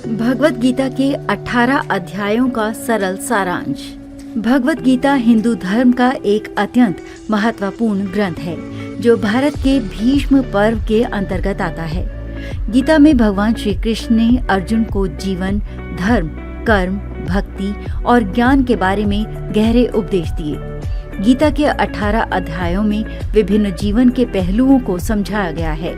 भगवत गीता के 18 अध्यायों का सरल सारांश। भगवत गीता हिंदू धर्म का एक अत्यंत महत्वपूर्ण ग्रंथ है जो भारत के भीष्म पर्व के अंतर्गत आता है। गीता में भगवान श्री कृष्ण ने अर्जुन को जीवन, धर्म, कर्म, भक्ति और ज्ञान के बारे में गहरे उपदेश दिए। गीता के 18 अध्यायों में विभिन्न जीवन के पहलुओं को समझाया गया है।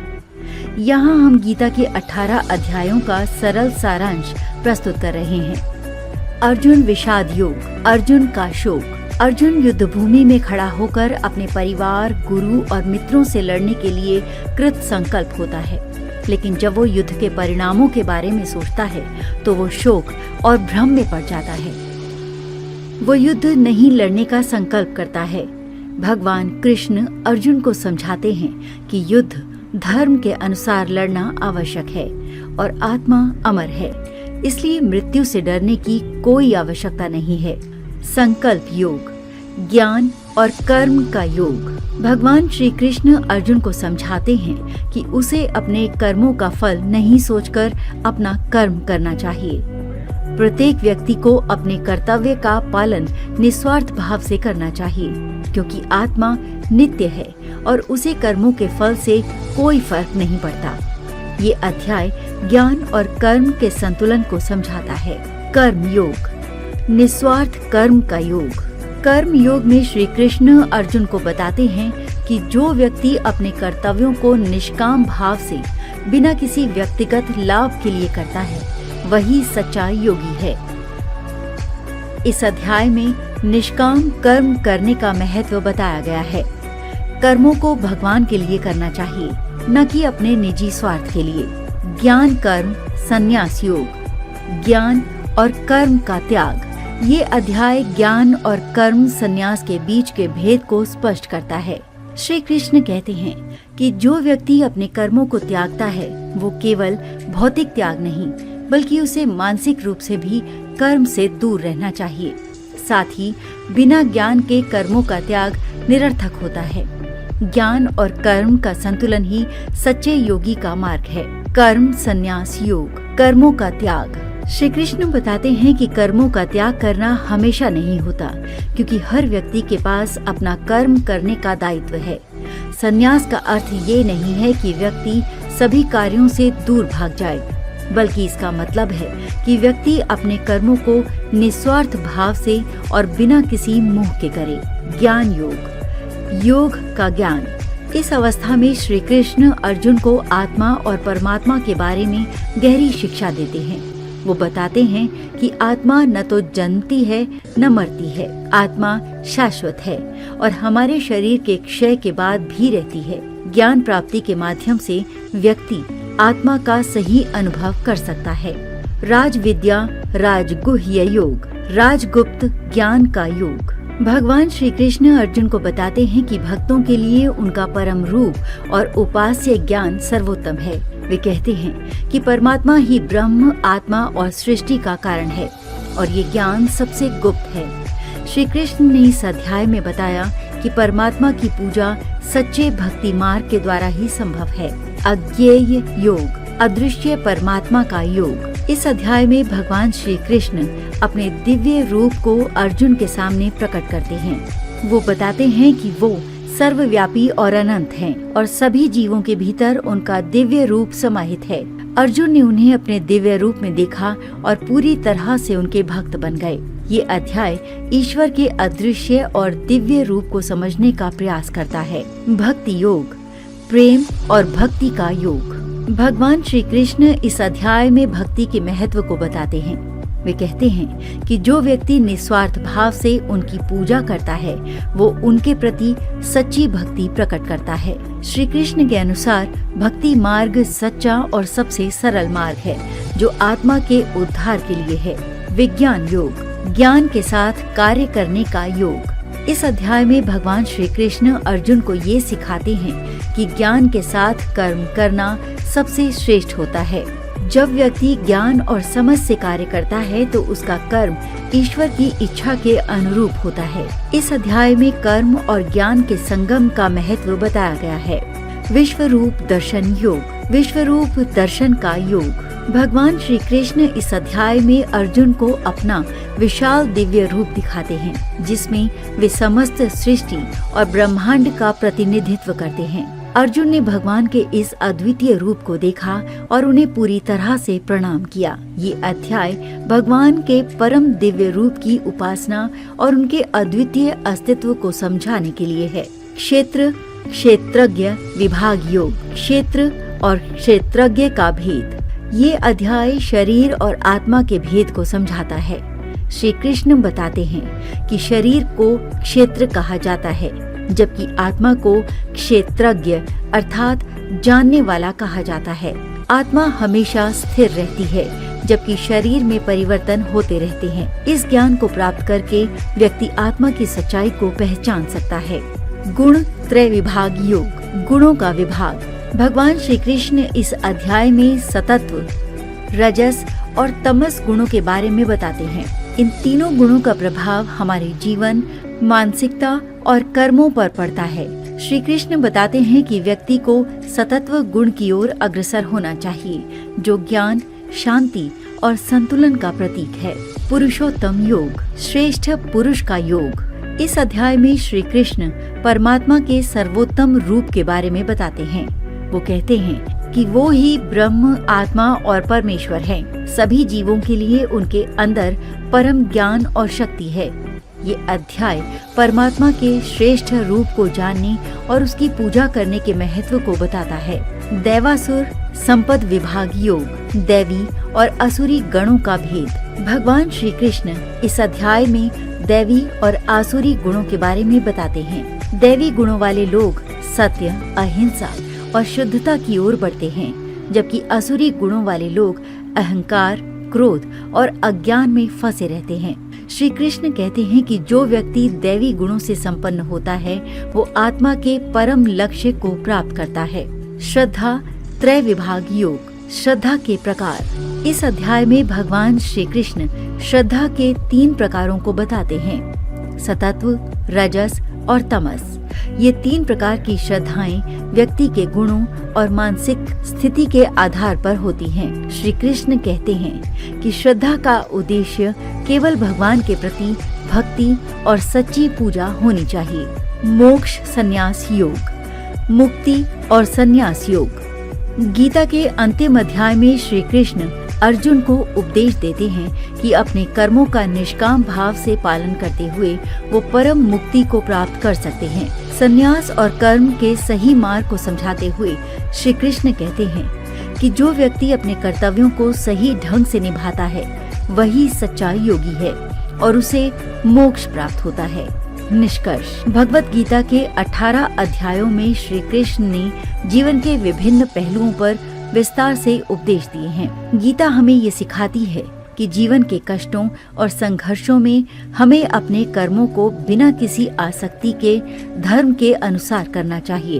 यहाँ हम गीता के 18 अध्यायों का सरल सारांश प्रस्तुत कर रहे हैं। अर्जुन विषाद योग, अर्जुन का शोक। अर्जुन युद्ध भूमि में खड़ा होकर अपने परिवार, गुरु और मित्रों से लड़ने के लिए कृत संकल्प होता है, लेकिन जब वो युद्ध के परिणामों के बारे में सोचता है तो वो शोक और भ्रम में पड़ जाता है। वो युद्ध नहीं लड़ने का संकल्प करता है। भगवान कृष्ण अर्जुन को समझाते हैं कि युद्ध धर्म के अनुसार लड़ना आवश्यक है और आत्मा अमर है, इसलिए मृत्यु से डरने की कोई आवश्यकता नहीं है। संकल्प योग, ज्ञान और कर्म का योग। भगवान श्री कृष्ण अर्जुन को समझाते हैं कि उसे अपने कर्मों का फल नहीं सोचकर अपना कर्म करना चाहिए। प्रत्येक व्यक्ति को अपने कर्तव्य का पालन निस्वार्थ भाव से करना चाहिए, क्योंकि आत्मा नित्य है और उसे कर्मों के फल से कोई फर्क नहीं पड़ता। ये अध्याय ज्ञान और कर्म के संतुलन को समझाता है। कर्म योग, निस्वार्थ कर्म का योग। कर्म योग में श्री कृष्ण अर्जुन को बताते हैं कि जो व्यक्ति अपने कर्तव्यों को निष्काम भाव से बिना किसी व्यक्तिगत लाभ के लिए करता है वही सच्चा योगी है। इस अध्याय में निष्काम कर्म करने का महत्व बताया गया है। कर्मों को भगवान के लिए करना चाहिए, न कि अपने निजी स्वार्थ के लिए। ज्ञान कर्म संन्यास योग, ज्ञान और कर्म का त्याग। ये अध्याय ज्ञान और कर्म संन्यास के बीच के भेद को स्पष्ट करता है। श्री कृष्ण कहते हैं कि जो व्यक्ति अपने कर्मों को त्यागता है वो केवल भौतिक त्याग नहीं, बल्कि उसे मानसिक रूप से भी कर्म से दूर रहना चाहिए। साथ ही बिना ज्ञान के कर्मों का त्याग निरर्थक होता है। ज्ञान और कर्म का संतुलन ही सच्चे योगी का मार्ग है। कर्म संन्यास योग, कर्मों का त्याग। श्री कृष्ण बताते हैं कि कर्मों का त्याग करना हमेशा नहीं होता, क्योंकि हर व्यक्ति के पास अपना कर्म करने का दायित्व है। संन्यास का अर्थ ये नहीं है कि व्यक्ति सभी कार्यों से दूर भाग जाए, बल्कि इसका मतलब है कि व्यक्ति अपने कर्मों को निस्वार्थ भाव से और बिना किसी मोह के करे। ज्ञान योग, योग का ज्ञान। इस अवस्था में श्री कृष्ण अर्जुन को आत्मा और परमात्मा के बारे में गहरी शिक्षा देते हैं। वो बताते हैं कि आत्मा न तो जन्मती है न मरती है। आत्मा शाश्वत है और हमारे शरीर के क्षय के बाद भी रहती है। ज्ञान प्राप्ति के माध्यम से व्यक्ति आत्मा का सही अनुभव कर सकता है। राजविद्या राजगुह्य योग, राजगुप्त ज्ञान का योग। भगवान श्री कृष्ण अर्जुन को बताते हैं कि भक्तों के लिए उनका परम रूप और उपास्य ज्ञान सर्वोत्तम है। वे कहते हैं कि परमात्मा ही ब्रह्म, आत्मा और सृष्टि का कारण है और ये ज्ञान सबसे गुप्त है। श्री कृष्ण ने इस अध्याय में बताया कि परमात्मा की पूजा सच्चे भक्ति मार्ग के द्वारा ही संभव है। अज्ञेय योग, अदृश्य परमात्मा का योग। इस अध्याय में भगवान श्री कृष्ण अपने दिव्य रूप को अर्जुन के सामने प्रकट करते हैं। वो बताते हैं कि वो सर्वव्यापी और अनंत हैं और सभी जीवों के भीतर उनका दिव्य रूप समाहित है। अर्जुन ने उन्हें अपने दिव्य रूप में देखा और पूरी तरह से उनके भक्त बन गए। ये अध्याय ईश्वर के अदृश्य और दिव्य रूप को समझने का प्रयास करता है। भक्ति योग, प्रेम और भक्ति का योग। भगवान श्री कृष्ण इस अध्याय में भक्ति के महत्व को बताते हैं। वे कहते हैं कि जो व्यक्ति निस्वार्थ भाव से उनकी पूजा करता है वो उनके प्रति सच्ची भक्ति प्रकट करता है। श्री कृष्ण के अनुसार भक्ति मार्ग सच्चा और सबसे सरल मार्ग है जो आत्मा के उद्धार के लिए है। विज्ञान योग, ज्ञान के साथ कार्य करने का योग। इस अध्याय में भगवान श्री कृष्ण अर्जुन को ये सिखाते हैं कि ज्ञान के साथ कर्म करना सबसे श्रेष्ठ होता है। जब व्यक्ति ज्ञान और समझ से कार्य करता है तो उसका कर्म ईश्वर की इच्छा के अनुरूप होता है। इस अध्याय में कर्म और ज्ञान के संगम का महत्व बताया गया है। विश्व रूप दर्शन योग, विश्व रूप दर्शन का योग। भगवान श्री कृष्ण इस अध्याय में अर्जुन को अपना विशाल दिव्य रूप दिखाते हैं, जिसमें वे समस्त सृष्टि और ब्रह्मांड का प्रतिनिधित्व करते हैं। अर्जुन ने भगवान के इस अद्वितीय रूप को देखा और उन्हें पूरी तरह से प्रणाम किया। ये अध्याय भगवान के परम दिव्य रूप की उपासना और उनके अद्वितीय अस्तित्व को समझाने के लिए है। क्षेत्र क्षेत्रज्ञ विभाग योग, क्षेत्र और क्षेत्रज्ञ का भेद। ये अध्याय शरीर और आत्मा के भेद को समझाता है। श्री कृष्ण बताते हैं कि शरीर को क्षेत्र कहा जाता है, जबकि आत्मा को क्षेत्रज्ञ अर्थात जानने वाला कहा जाता है। आत्मा हमेशा स्थिर रहती है, जबकि शरीर में परिवर्तन होते रहते हैं। इस ज्ञान को प्राप्त करके व्यक्ति आत्मा की सच्चाई को पहचान सकता है। गुण त्रय विभाग योग, गुणों का विभाग। भगवान श्री कृष्ण इस अध्याय में सतत्व, रजस और तमस गुणों के बारे में बताते हैं। इन तीनों गुणों का प्रभाव हमारे जीवन, मानसिकता और कर्मों पर पड़ता है। श्री कृष्ण बताते हैं कि व्यक्ति को सतत्व गुण की ओर अग्रसर होना चाहिए, जो ज्ञान, शांति और संतुलन का प्रतीक है। पुरुषोत्तम योग, श्रेष्ठ पुरुष का योग। इस अध्याय में श्री कृष्ण परमात्मा के सर्वोत्तम रूप के बारे में बताते हैं। वो कहते हैं कि वो ही ब्रह्म, आत्मा और परमेश्वर हैं। सभी जीवों के लिए उनके अंदर परम ज्ञान और शक्ति है। ये अध्याय परमात्मा के श्रेष्ठ रूप को जानने और उसकी पूजा करने के महत्व को बताता है। दैवासुर संपद विभाग योग, दैवी और असुरी गणों का भेद। भगवान श्री कृष्ण इस अध्याय में दैवी और आसुरी गुणों के बारे में बताते हैं। दैवी गुणों वाले लोग सत्य, अहिंसा और शुद्धता की ओर बढ़ते हैं, जबकि असुरी गुणों वाले लोग अहंकार, क्रोध और अज्ञान में फंसे रहते हैं। श्री कृष्ण कहते हैं कि जो व्यक्ति दैवी गुणों से संपन्न होता है, वो आत्मा के परम लक्ष्य को प्राप्त करता है। श्रद्धा त्रय विभाग योग, श्रद्धा के प्रकार। इस अध्याय में भगवान श्री कृष्ण श्रद्धा के 3 प्रकारों को बताते हैं, सतत्व, रजस और तमस। ये 3 प्रकार की श्रद्धाएं व्यक्ति के गुणों और मानसिक स्थिति के आधार पर होती हैं। श्री कृष्ण कहते हैं कि श्रद्धा का उद्देश्य केवल भगवान के प्रति भक्ति और सच्ची पूजा होनी चाहिए। मोक्ष संन्यास योग, मुक्ति और संन्यास योग। गीता के अंतिम अध्याय में श्री कृष्ण अर्जुन को उपदेश देते हैं कि अपने कर्मों का निष्काम भाव से पालन करते हुए वो परम मुक्ति को प्राप्त कर सकते हैं। संन्यास और कर्म के सही मार्ग को समझाते हुए श्री कृष्ण कहते हैं कि जो व्यक्ति अपने कर्तव्यों को सही ढंग से निभाता है, वही सच्चा योगी है और उसे मोक्ष प्राप्त होता है। निष्कर्ष, भगवत गीता के 18 अध्यायों में श्री कृष्ण ने जीवन के विभिन्न पहलुओं पर विस्तार से उपदेश दिए हैं। गीता हमें ये सिखाती है कि जीवन के कष्टों और संघर्षों में हमें अपने कर्मों को बिना किसी आसक्ति के धर्म के अनुसार करना चाहिए।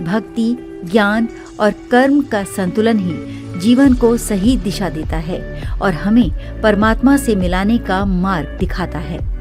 भक्ति, ज्ञान और कर्म का संतुलन ही जीवन को सही दिशा देता है और हमें परमात्मा से मिलाने का मार्ग दिखाता है।